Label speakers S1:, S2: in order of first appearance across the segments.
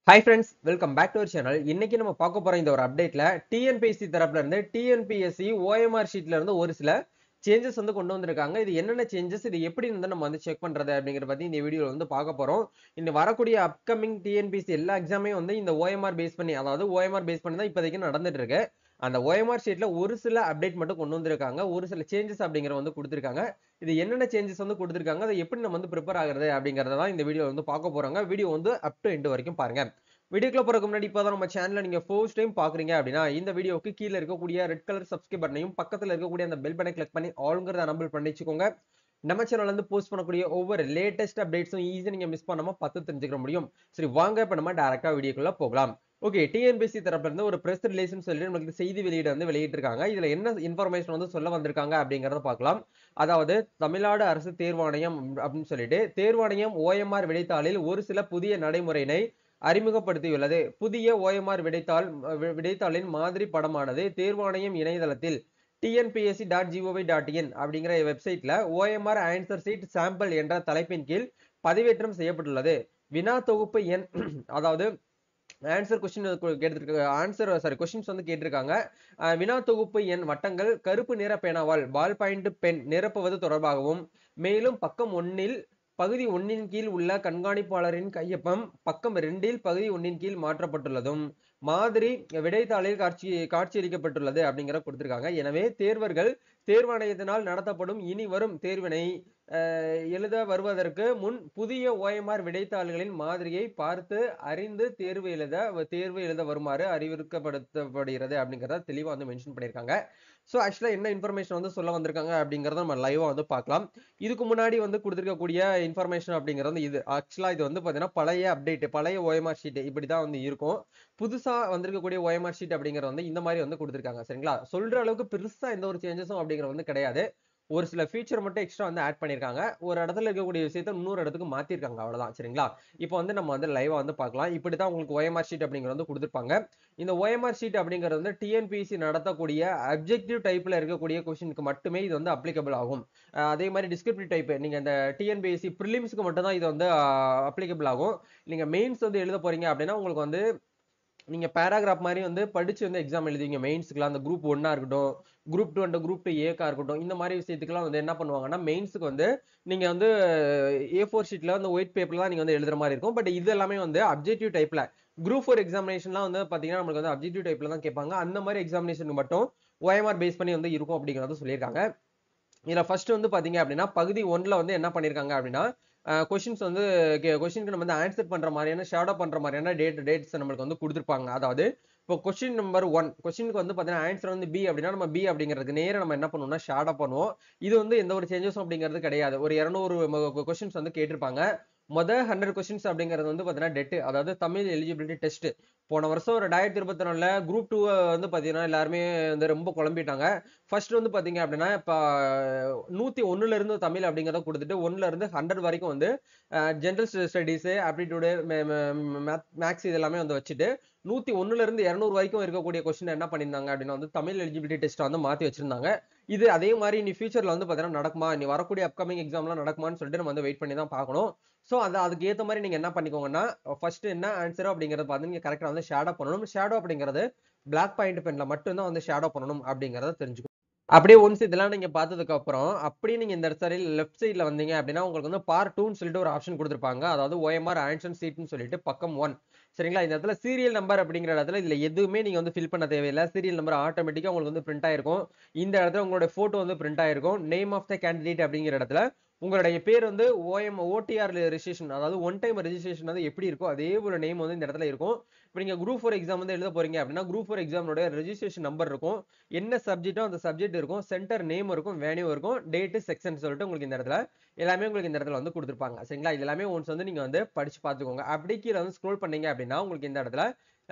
S1: Hi friends, welcome back to our channel. இன்னைக்கு நம்ம பார்க்க போற இந்த ஒரு அப்டேட்ல டிஎன்பிஎஸ்சி தரப்புல இருந்து டிஎன்பிஎஸ்சி ஓஎம்ஆர் ஷீட்ல இருந்து ஒரு சில சேஞ்சஸ் வந்து கொண்டு வந்திருக்காங்க. இது என்னென்ன சேஞ்சஸ், இது எப்படி வந்து நம்ம வந்து செக் பண்றது அப்படிங்கறத பத்தி இந்த வீடியோல வந்து பார்க்க போறோம். இந்த வரக்கூடிய அப்கமிங் டிஎன்பிஎஸ்சி எல்லா எக்ஸாமே வந்து இந்த ஓஎம்ஆர் பேஸ் பண்ணி, அதாவது ஓஎம்ஆர் பேஸ் பண்ணி தான் இப்போதைக்கு நடந்துட்டு இருக்கு. அந்த ஓஎம்ஆர் ஷீட்ல ஒரு சில அப்டேட் மட்டும் கொண்டு வந்திருக்காங்க, ஒரு சில சேஞ்சஸ் அப்படிங்கிற வந்து கொடுத்திருக்காங்க. இது என்னென்ன சேஞ்சஸ் வந்து கொடுத்திருக்காங்க, அதை எப்படி நம்ம வந்து ப்ரிப்பேர் ஆகுறது அப்படிங்கறத தான் இந்த வீடியோ வந்து பார்க்க போறாங்க. வீடியோ வந்து அப் டு எண்ட் வரைக்கும் பாருங்க. வீடியோக்குள்ள போறதுக்கு முன்னாடி இப்பதான் நம்ம சேனலை நீங்க ஃபர்ஸ்ட் டைம் பாக்குறீங்க அப்படின்னா இந்த வீடியோக்கு கீழே இருக்கக்கூடிய ரெட் கலர் சப்ஸ்கிரைப் பட்டனையும் பக்கத்துல இருக்கக்கூடிய அந்த பெல் பட்டனை கிளிக் பண்ணி ஆல்ங்கிறத எனபிள் பண்ணி வச்சுக்கோங்க. நம்ம சேனல்ல இருந்து போஸ்ட் பண்ணக்கூடிய ஒவ்வொரு லேட்டஸ்ட் அப்டேட்ஸும் ஈஸியா நீங்க மிஸ் பண்ணாம பார்த்து தெரிஞ்சுக்க முடியும். சரி, வாங்க இப்ப நம்ம டைரக்டா வீடியோக்குள்ள போகலாம். ஓகே, டிஎன்பிஎஸ்சி தரப்புல இருந்து ஒரு பிரஸ் ரிலேஷன் சொல்லிட்டு நமக்கு செய்தி வெளியீடு வந்து வெளியிட்டிருக்காங்க. இதுல என்ன இன்ஃபர்மேஷன் வந்து சொல்ல வந்திருக்காங்க அப்படிங்கறத பார்க்கலாம். அதாவது தமிழ்நாடு அரசு தேர்வாணையம் அப்படின்னு சொல்லிட்டு தேர்வாணையம் ஓஎம்ஆர் விடைத்தாளில் ஒரு சில புதிய நடைமுறையினை அறிமுகப்படுத்தியுள்ளது. புதிய ஓஎம்ஆர் விடைத்தாளின் மாதிரி படமானது தேர்வாணையம் இணையதளத்தில் tnpsc.gov.in அப்படிங்கிற வெப்சைட்ல ஓஎம்ஆர் ஆன்சர் சீட் சாம்பிள் என்ற தலைப்பின் கீழ் பதிவேற்றம் செய்யப்பட்டுள்ளது. வினா தொகுப்பு எண் அதாவது ஆன்சர் கொஸ்டின்ஸ் வந்து கேட்டிருக்காங்க. வினா தொகுப்பு எண் வட்டங்கள் கருப்பு நிற பேனாவால் பால் பாயிண்ட் பென் நிரப்புவது தொடர்பாகவும், மேலும் பக்கம் 1 பகுதி 1 கீழ் உள்ள கண்காணிப்பாளரின் கையொப்பம் பக்கம் 2 பகுதி 1 கீழ் மாற்றப்பட்டுள்ளதும் மாதிரி விடைத்தாளில் காட்சியளிக்கப்பட்டுள்ளது அப்படிங்கிற கொடுத்திருக்காங்க. எனவே தேர்வர்கள் தேர்வாணையத்தினால் நடத்தப்படும் இனி வரும் தேர்வினை எழுத வருவதற்கு முன் புதிய ஓஎம்ஆர் விடைத்தாள்களின் மாதிரியை பார்த்து அறிந்து தேர்வு எழுத வருமாறு அறிவுறுத்தப்படுகிறது அப்படிங்கறத தெளிவா வந்து மென்ஷன் பண்ணியிருக்காங்க. சோ ஆக்சுவலா என்ன இன்ஃபர்மேஷன் வந்து சொல்ல வந்திருக்காங்க அப்படிங்கறத நம்ம லைவா வந்து பார்க்கலாம். இதுக்கு முன்னாடி வந்து கொடுத்திருக்கக்கூடிய இன்ஃபர்மேஷன் அப்படிங்கிறது இது ஆக்சுவலா இது வந்து பாத்தீங்கன்னா பழைய அப்டேட், பழைய ஓஎம்ஆர் ஷீட் இப்படிதான் வந்து இருக்கும். புதுசா வந்திருக்கக்கூடிய ஓஎம்ஆர் ஷீட் அப்படிங்கறது வந்து இந்த மாதிரி வந்து கொடுத்திருக்காங்க. சரிங்களா, சொல்ற அளவுக்கு பெருசா எந்த ஒரு சேஞ்சஸும் அப்படிங்கிறது வந்து கிடையாது. ஒரு சில ஃபீச்சர் மட்டும் எக்ஸ்ட்ரா வந்து ஆட் பண்ணிருக்காங்க. ஒரு இடத்துல இருக்கக்கூடிய விஷயத்தை இன்னொரு இடத்துக்கு மாத்திருக்காங்க, அவ்வளவுதான். சரிங்களா, இப்போ வந்து நம்ம வந்து லைவா வந்து பார்க்கலாம். இப்படிதான் உங்களுக்கு ஓஎம்ஆர் ஷீட் அப்படிங்கிறது வந்து கொடுத்திருப்பாங்க. இந்த ஓஎம்ஆர் ஷீட் அப்படிங்கிறது வந்து டிஎன்பிஎஸ்சி நடத்தக்கூடிய அப்ஜெக்டிவ் டைப்ல இருக்கக்கூடிய கொஸ்டினுக்கு மட்டுமே இது வந்து அப்ளிகபிள் ஆகும். அதே மாதிரி டிஸ்கிரிப்டிவ் டைப் நீங்க இந்த டிஎன்பிஎஸ்சி ப்ரிலிம்ஸ்க்கு மட்டும் தான் இது வந்து அப்ளிகபிள் ஆகும். நீங்க மெயின்ஸ் வந்து எழுத போறீங்க அப்படின்னா உங்களுக்கு வந்து நீங்க பேராகிராஃப் மாதிரி வந்து படிச்சு வந்து எக்ஸாம் எழுதுவீங்க. மெயின்ஸ்க்குலாம் அந்த குரூப் 1 இருக்கட்டும், குரூப் 2 அண்ட் குரூப் 2 ஏக்கா இருக்கட்டும், இந்த மாதிரி விஷயத்துக்குலாம் வந்து என்ன பண்ணுவாங்கன்னா மெயின்ஸ்க்கு வந்து நீங்க வந்து A4 ஷீட்ல வந்து ஒயிட் பேப்பர்ல தான் நீங்க வந்து எழுதுற மாதிரி இருக்கும். பட் இது எல்லாமே வந்து அப்ஜெக்டிவ் டைப்ல குரூப் 4 எக்ஸாமினேஷன்லாம் வந்து பாத்தீங்கன்னா நமக்கு வந்து அப்ஜெக்டிவ் டைப்ல தான் கேட்பாங்க. அந்த மாதிரி எக்ஸாமினேஷனுக்கு மட்டும் ஓஎம்ஆர் பேஸ் பண்ணி வந்து இருக்கும் அப்படிங்கறத சொல்லியிருக்காங்க. இதுல ஃபர்ஸ்ட் வந்து பாத்தீங்க அப்படின்னா பகுதி 1ல வந்து என்ன பண்ணிருக்காங்க அப்படின்னா கொஸ்டின்ஸ் வந்து கொஸ்டினுக்கு நம்ம வந்து ஆன்சர் பண்ற மாதிரியான ஷேடோ பண்ற மாதிரியான டேட்ஸ் நம்மளுக்கு வந்து கொடுத்துருப்பாங்க. அதாவது இப்போ கொஸ்டின் நம்பர் 1 கொஸ்டினுக்கு வந்து பாத்தீங்கன்னா ஆன்சர் வந்து பி அப்படின்னா நம்ம பி அப்படிங்கிறதுக்கு நேரம் நம்ம என்ன பண்ணுவோம்னா ஷேடோ பண்ணுவோம். இது வந்து எந்த ஒரு சேஞ்சஸும் அப்படிங்கிறது கிடையாது. ஒரு 200 கொஸ்டின்ஸ் வந்து கேட்டிருப்பாங்க. 100 கொஸ்டின்ஸ் அப்படிங்கிறது வந்து பாத்தீங்கன்னா டெட், அதாவது தமிழ் எலிஜிபிலிட்டி டெஸ்ட். போன வருஷம் 2024ல குரூப் 2 வந்து பாத்தீங்கன்னா எல்லாருமே வந்து ரொம்ப குழம்பிட்டாங்க. ஃபர்ஸ்ட் வந்து பாத்தீங்க அப்படின்னா இப்ப 101ல இருந்து தமிழ் அப்படிங்கறத கொடுத்துட்டு 1ல இருந்து 100 வரைக்கும் வந்து ஜெனரல் ஸ்டடீஸ், ஆப்டிடியூடு, மேக்ஸ் இது எல்லாமே வந்து வச்சுட்டு 101ல இருந்து 200 வரைக்கும் இருக்கக்கூடிய கொஸ்டின் என்ன பண்ணிருந்தாங்க அப்படின்னா வந்து தமிழ் எலிஜிபிலிட்டி டெஸ்ட் வந்து மாத்தி வச்சிருந்தாங்க. இது அதே மாதிரி இனி ஃபியூச்சர்ல வந்து பாத்தீங்கன்னா நடக்குமா, இனி வரக்கூடிய அப்கமிங் எக்ஸாம்லாம் நடக்குமான்னு சொல்லிட்டு நம்ம வந்து வெயிட் பண்ணி தான் பார்க்கணும். சோ அதுக்கு ஏத்த மாதிரி நீங்க என்ன பண்ணிக்கோங்கன்னா ஃபர்ஸ்ட் என்ன ஆன்சர் அப்படிங்கறத பார்த்து நீங்க கரெக்டா வந்து ஷேடோ பண்ணணும். ஷேடோ அப்படிங்கிறது பிளாக் பாயிண்ட் பென்ல மட்டும் தான் வந்து ஷேடோ பண்ணணும் அப்படிங்கறத தெரிஞ்சுக்கணும். அப்படியே ஒன்ஸ் இதெல்லாம் நீங்க பார்த்ததுக்கு அப்புறம் அப்படியே நீங்க இந்த சைடு லெஃப்ட் சைடுல வந்தீங்க அப்படின்னா உங்களுக்கு வந்து பார்ட் 2ன்னு சொல்லிட்டு ஒரு ஆப்ஷன் கொடுத்திருப்பாங்க. அதாவது ஓஎம்ஆர் ஆன்சர் ஷீட்னு சொல்லிட்டு பக்கம் 1. சரிங்களா, இந்த இடத்துல சீரியல் நம்பர் அப்படிங்கிற இடத்துல இதுல எதுவுமே நீங்க வந்து ஃபில் பண்ண தேவையில்லை. சீரியல் நம்பர் ஆட்டோமேட்டிக்கா உங்களுக்கு வந்து பிரிண்ட் ஆயிருக்கும். இந்த இடத்துல உங்களுடைய போட்டோ வந்து பிரிண்ட் ஆயிருக்கும். நேம் ஆஃப் த கேண்டிடேட் அப்படிங்கிற இடத்துல உங்களுடைய பேர் வந்து ஓடிஆர் ரெஜிஸ்ட்ரேஷன், அதாவது ஒன் டைம் ரெஜிஸ்ட்ரேஷன் வந்து எப்படி இருக்கோ அதே ஒரு நேம் வந்து இந்த இடத்துல இருக்கும். இப்போ நீங்க குரூப் 4 எக்ஸாம் வந்து எழுத போறீங்க அப்படின்னா குரூப் 4 எக்ஸாமோட ரெஜிஸ்ட்ரேஷன் நம்பர் இருக்கும். என்ன சப்ஜெக்ட்டோ அந்த சப்ஜெக்ட் இருக்கும். சென்டர் நேம் இருக்கும், வேன்யூ இருக்கும், டேட், செக்ஷன் சொல்லிட்டு உங்களுக்கு இந்த இடத்துல எல்லாமே உங்களுக்கு இந்த இடத்துல வந்து கொடுத்திருப்பாங்க. சரிங்களா, இது எல்லாமே ஒன்ஸ் வந்து நீங்க வந்து படிச்சு பார்த்துக்கோங்க. அப்படி கீழே வந்து ஸ்க்ரோல் பண்ணீங்க அப்படின்னா உங்களுக்கு இந்த இடத்துல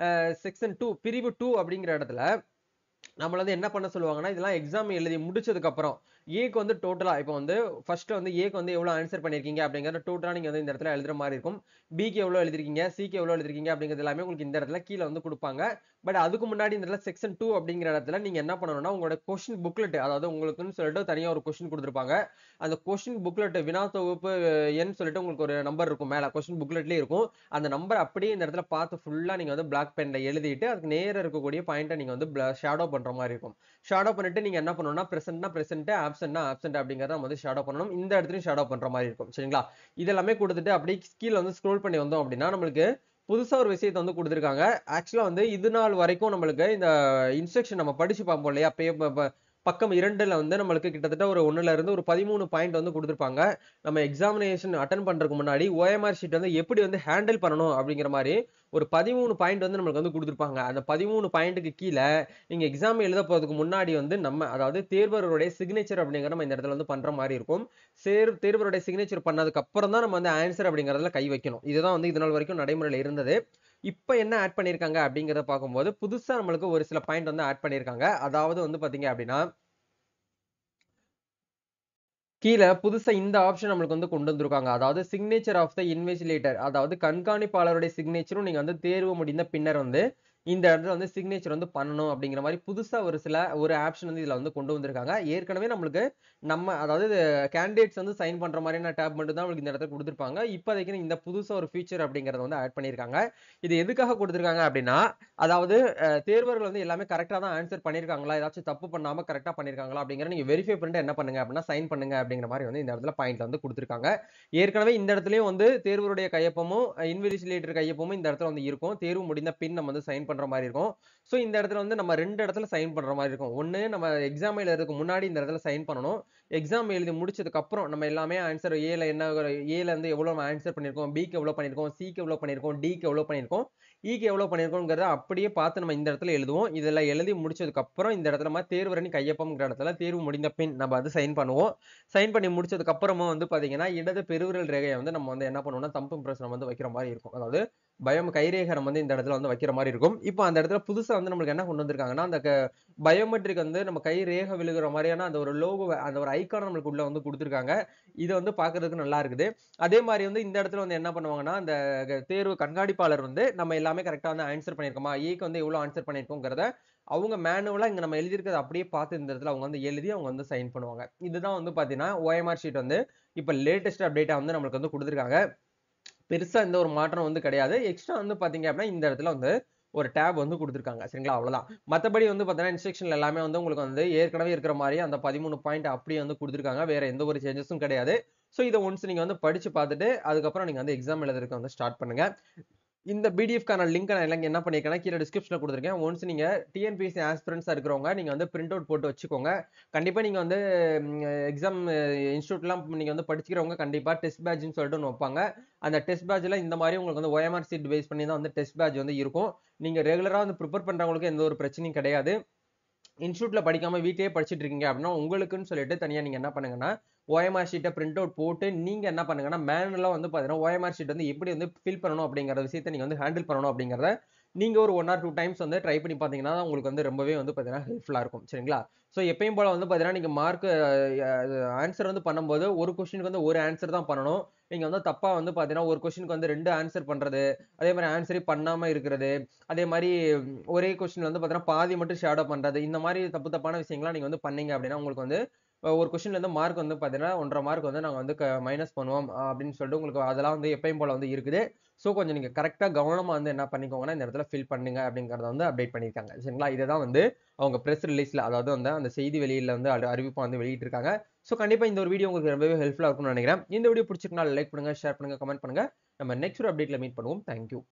S1: செக்ஷன் 2 பிரிவு 2 அப்படிங்கிற இடத்துல நம்மள வந்து என்ன பண்ண சொல்லுவாங்கன்னா இதெல்லாம் எக்ஸாம் எழுதி முடிச்சதுக்கு அப்புறம் ஏக்கு வந்து டோட்டலா இப்போ வந்து ஃபர்ஸ்ட் வந்து ஏக்கு வந்து எவ்வளவு ஆன்சர் பண்ணிருக்கீங்க அப்படிங்கறத டோட்டலா நீங்க வந்து இந்த இடத்துல எழுதுற மாதிரி இருக்கும். பிக்கு எவ்வளவு எழுதிருக்கீங்க, சிக்கு எவ்வளவு எழுதிருக்கீங்க அப்படிங்கிறது எல்லாமே உங்களுக்கு இந்த இடத்துல கீழ வந்து கொடுப்பாங்க. பட் அதுக்கு முன்னாடி இந்த இடத்துல செக்ஷன் 2 அப்படிங்கிற இடத்துல நீங்க என்ன பண்ணணும்னா உங்களோட கொஸ்டின் புக்லெட், அதாவது உங்களுக்குன்னு சொல்லிட்டு தனியா ஒரு கொஸ்டின் கொடுத்திருப்பாங்க. அந்த கொஸ்டின் புக்லெட் வினா தொகுப்பு எண் சொல்லிட்டு உங்களுக்கு ஒரு நம்பர் இருக்கும், மேல கொஸ்டின் புக்லெட்லயே இருக்கும். அந்த நம்பர் அப்படியே இந்த இடத்துல பார்த்து ஃபுல்லா நீங்க வந்து பிளாக் பென்ல எழுதிட்டு அதுக்கு நேர இருக்கக்கூடிய பாயிண்ட்டை நீங்க வந்து ஷேடோ பண்ற மாதிரி இருக்கும். ஷேடோ பண்ணிட்டு நீங்க என்ன பண்ணணும்னா பிரசன்ட்னா பிரசன்ட், ஆப்சென்ட்னா ஆப்சென்ட் அப்படிங்கறத நம்ம வந்து ஷேடோ பண்ணணும். இந்த இடத்துலயும் ஷேடோ பண்ற மாதிரி இருக்கும். சரிங்களா? இதெல்லாமே கொடுத்துட்டு அப்படியே கீழ வந்து ஸ்க்ரோல் பண்ணி வந்தோம் அப்படின்னா நம்மளுக்கு புதுசா ஒரு விஷயத்தை வந்து கொடுத்திருக்காங்க. ஆக்சுவலா வந்து இது நாள் வரைக்கும் நம்மளுக்கு இந்த இன்ஸ்ட்ரக்ஷன் நம்ம படிச்சு பார்ப்போம் இல்லையா? பக்கம் 2ல வந்து நம்மளுக்கு கிட்டத்தட்ட ஒரு 1ல இருந்து ஒரு 13 பாயிண்ட் வந்து கொடுத்திருப்பாங்க. நம்ம எக்ஸாமினேஷன் அட்டெண்ட் பண்றதுக்கு முன்னாடி OMR ஷீட் வந்து எப்படி வந்து ஹேண்டில் பண்ணணும் அப்படிங்கிற மாதிரி ஒரு 13 பாயிண்ட் வந்து நம்மளுக்கு வந்து கொடுத்திருப்பாங்க. அந்த 13 பாயிண்ட்டுக்கு கீழ நீங்க எக்ஸாம் எழுத போறதுக்கு முன்னாடி வந்து நம்ம அதாவது தேர்வருடைய சிக்னேச்சர் அப்படிங்கறத நம்ம இந்த இடத்துல வந்து பண்ற மாதிரி இருக்கும். தேர்வருடைய சிக்னேச்சர் பண்ணதுக்கு அப்புறம் தான் நம்ம வந்து ஆன்சர் அப்படிங்கறதுல கை வைக்கணும். இதுதான் வந்து இது நாள் வரைக்கும் நடைமுறையில இருந்தது. இப்ப என்ன ஆட் பண்ணிருக்காங்க அப்படிங்கறத பார்க்கும்போது புதுசா நம்மளுக்கு ஒரு சில பாயிண்ட் வந்து ஆட் பண்ணிருக்காங்க. அதாவது வந்து பாத்தீங்க அப்படின்னா கீழ புதுசா இந்த ஆப்ஷன் நம்மளுக்கு வந்து கொண்டு வந்திருக்காங்க. அதாவது சிக்னேச்சர் ஆஃப் த இன்விஜிலேட்டர், அதாவது கண்காணிப்பாளருடைய சிக்னேச்சரும் நீங்க வந்து தேர்வு முடிந்த பின்னர் வந்து இந்த இடத்துல வந்து சிக்னேச்சர் வந்து பண்ணணும் அப்படிங்கிற மாதிரி புதுசா ஒரு ஆப்ஷன் வந்து இதுல வந்து கொண்டு வந்திருக்காங்க. ஏற்கனவே நம்மளுக்கு அதாவது கேண்டிடேட்ஸ் வந்து சைன் பண்ற மாதிரியான டேப் மட்டும் தான் உங்களுக்கு இந்த இடத்துல கொடுத்திருப்பாங்க. இப்போதைக்கு இந்த புதுசா ஒரு ஃபீச்சர் அப்படிங்கறத வந்து ஆட் பண்ணிருக்காங்க. இது எதுக்காக கொடுத்திருக்காங்க அப்படின்னா, அதாவது தேர்வர்கள் வந்து எல்லாமே கரெக்ட்டா தான் ஆன்சர் பண்ணிருக்காங்களா, ஏதாச்சும் தப்பு பண்ணாம கரெக்ட்டா பண்ணிருக்காங்களா அப்படிங்கறத நீங்க வெரிஃபை பண்ணிட்டு என்ன பண்ணுங்க அப்படின்னா சைன் பண்ணுங்க அப்படிங்கிற மாதிரி வந்து இந்த இடத்துல பாயிண்ட்ல வந்து கொடுத்திருக்காங்க. ஏற்கனவே இந்த இடத்துலயும் வந்து தேர்வருடைய கையொப்பமும் இன்விஜிலேட்டர் கையொப்பமும் இந்த இடத்துல வந்து இருக்கும். தேர்வு முடிந்த பின் நம்ம வந்து சைன் பண்ற மாதிரி இருக்கும். சோ இந்த இடத்துல வந்து நம்ம 2 இடத்துல சைன் பண்ற மாதிரி இருக்கும். ஒண்ணு நம்ம எக்ஸாம் எழுதுறதுக்கு முன்னாடி இந்த இடத்துல சைன் பண்ணணும். எக்ஸாம் எழுதி முடிச்சதுக்கு அப்புறம் நம்ம எல்லாமே ஆன்சர் ஏல இருந்து எவ்வளவு நம்ம ஆன்சர் பண்ணிருக்கோம், பிக்கு எவ்வளவு பண்ணிருக்கோம், சிக்கு எவ்வளவு பண்ணிருக்கோம், டிக்கு எவ்வளவு பண்ணிருக்கோம், ஈக்கு எவ்வளவு பண்ணிருக்கோம்ங்கறத அப்படியே பார்த்து நம்ம இந்த இடத்துல எழுதுவோம். இதெல்லாம் எழுதி முடிச்சதுக்கு அப்புறம் இந்த இடத்துல நம்ம தேர்வரணி கையொப்பம்ங்கிற இடத்துல தேர்வு முடிந்த பின் நம்ம வந்து சைன் பண்ணுவோம். சைன் பண்ணி முடிச்சதுக்கு அப்புறமா வந்து பாத்தீங்கன்னா இடது பெருவிரல் ரேகையை வந்து நம்ம வந்து என்ன பண்ணுவோம்னா தம்ப் இம்ப்ரஸ் நம்ம வந்து வைக்கிற மாதிரி இருக்கும். அதாவது கைரேகை நம்ம வந்து இந்த இடத்துல வந்து வைக்கிற மாதிரி இருக்கும். இப்போ அந்த இடத்துல புதுசா வந்து நம்மளுக்கு என்ன கொண்டு வந்திருக்காங்கன்னா அந்த பயோமெட்ரிக் வந்து நம்ம கை ரேகை விழுகிற மாதிரியான அந்த ஒரு லோகோ, அந்த ஒரு ஐகான் நம்மளுக்கு உள்ள வந்து கொடுத்திருக்காங்க. இது வந்து பார்க்கிறதுக்கு நல்லா இருக்குது. அதே மாதிரி வந்து இந்த இடத்துல வந்து என்ன பண்ணுவாங்கன்னா அந்த தேர்வு கண்காணிப்பாளர் வந்து நம்ம எல்லாமே கரெக்டா வந்து ஆன்சர் பண்ணிருக்கோமா, ஏக்கு வந்து எவ்வளவு ஆன்சர் பண்ணிருக்கோங்கிறத அவங்க மேனுவலா இங்க நம்ம எழுதியிருக்கிறத அப்படியே பார்த்து இந்த இடத்துல அவங்க வந்து எழுதி அவங்க வந்து சைன் பண்ணுவாங்க. இதுதான் வந்து பாத்தீங்கன்னா OMR ஷீட் வந்து இப்ப லேட்டஸ்ட் அப்டேட்டா வந்து நம்மளுக்கு வந்து கொடுத்திருக்காங்க. பெருசா எந்த ஒரு மாற்றம் வந்து கிடையாது. எக்ஸ்ட்ரா வந்து பாத்தீங்க அப்படின்னா இந்த இடத்துல வந்து ஒரு டேப் வந்து கொடுத்திருக்காங்க. சரிங்களா? அவ்வளவுதான். மத்தபடி வந்து பாத்தீங்கன்னா இன்ஸ்ட்ரக்ஷன்ல எல்லாமே வந்து உங்களுக்கு வந்து ஏற்கனவே இருக்கிற மாதிரி அந்த 13 பாயிண்ட் அப்படியே வந்து கொடுத்திருக்காங்க. வேற எந்த ஒரு சேஞ்சஸும் கிடையாது. சோ இத ஒன்ஸ் நீங்க வந்து படிச்சு பார்த்துட்டு அதுக்கப்புறம் நீங்க வந்து எக்ஸாம் எழுதுறதுக்கு வந்து ஸ்டார்ட் பண்ணுங்க. இந்த பிடிஎஃப்கான லிங்க் நான் எல்லாம் என்ன பண்ணிருக்கேன்னா கீழே டிஸ்கிரிப்ஷன்ல கொடுத்திருக்கேன். ஒன்ஸ் நீங்க டிஎன்பிஎஸ்சி ஆஸ்பிரண்ட்ஸா இருக்கிறவங்க நீங்க வந்து பிரிண்ட் அவுட் போட்டு வச்சுக்கோங்க. கண்டிப்பா நீங்க வந்து எக்ஸாம் இன்ஸ்டியூட்லாம் நீங்க வந்து படிச்சுக்கிறவங்க கண்டிப்பா டெஸ்ட் பேட்ச்னு சொல்லிட்டு ஒண்ணு வைப்பாங்க. அந்த டெஸ்ட் பேட்ச்ல இந்த மாதிரி உங்களுக்கு வந்து OMR ஷீட் பேஸ் பண்ணி தான் வந்து டெஸ்ட் பேட்ச் வந்து இருக்கும். நீங்க ரெகுலரா வந்து ப்ரிப்பேர் பண்றவங்களுக்கு எந்த ஒரு பிரச்சனையும் கிடையாது. இன்ஸ்டியூட்ல படிக்காம வீட்லயே படிச்சிட்டு இருக்கீங்க அப்படின்னா உங்களுக்குன்னு சொல்லிட்டு தனியா நீங்க என்ன பண்ணுங்கன்னா OMR ஷீட்டை பிரிண்ட் அவுட் போட்டு நீங்க என்ன பண்ணுங்கன்னா மேனுவலா வந்து பாத்தீங்கன்னா OMR ஷீட் வந்து எப்படி வந்து ஃபில் பண்ணணும் அப்படிங்கிற விஷயத்தை நீங்க வந்து ஹேண்டில் பண்ணணும் அப்படிங்கறத நீங்க ஒரு 1 or 2 டைம்ஸ் வந்து ட்ரை பண்ணி பாத்தீங்கன்னா உங்களுக்கு வந்து ரொம்பவே வந்து பாத்தீங்கன்னா ஹெல்ப்ஃபுல்லா இருக்கும். சரிங்களா? சோ எப்பயும் போல வந்து பாத்தீங்கன்னா நீங்க மார்க் ஆன்சர் வந்து பண்ணும்போது ஒரு கொஸ்டினுக்கு வந்து ஒரு ஆன்சர் தான் பண்ணணும். நீங்க வந்து தப்பா வந்து பாத்தீங்கன்னா ஒரு கொஸ்டினுக்கு வந்து 2 ஆன்சர் பண்றது, அதே மாதிரி ஆன்சரே பண்ணாம இருக்கிறது, அதே மாதிரி ஒரே கொஸ்டின் வந்து பாத்தீங்கன்னா பாதி மட்டும் ஷேடோ பண்றது, இந்த மாதிரி தப்பான விஷயங்கள்லாம் நீங்க வந்து பண்ணீங்க அப்படின்னா உங்களுக்கு வந்து ஒரு கொஸ்டின்ல இருந்து மார்க் வந்து பாத்தீங்கன்னா 1.5 மார்க் வந்து நாங்க வந்து மைனஸ் பண்ணுவோம் அப்படின்னு சொல்லிட்டு உங்களுக்கு அதெல்லாம் வந்து எப்பயும் போல வந்து இருக்குது. சோ கொஞ்சம் நீங்க கரெக்டா கவனமா வந்து என்ன பண்ணிக்கோங்கன்னா இந்த இடத்துல ஃபில் பண்ணுங்க அப்படிங்கறத வந்து அப்டேட் பண்ணிருக்காங்க. சரிங்களா? இதுதான் வந்து அவங்க பிரஸ் ரிலீஸ்ல, அதாவது வந்து அந்த செய்தி வெளியில வந்து அறிவிப்பா வந்து வெளியிட்டிருக்காங்க. சோ கண்டிப்பா இந்த ஒரு வீடியோ உங்களுக்கு ரொம்பவே ஹெல்ப்ஃபுல்லா இருக்கும்னு நினைக்கிறேன். இந்த வீடியோ பிடிச்சிருந்தா லைக் பண்ணுங்க, ஷேர் பண்ணுங்க, கமெண்ட் பண்ணுங்க. நம்ம நெக்ஸ்ட் ஒரு அப்டேட்ல மீட் பண்ணுவோம். Thank you.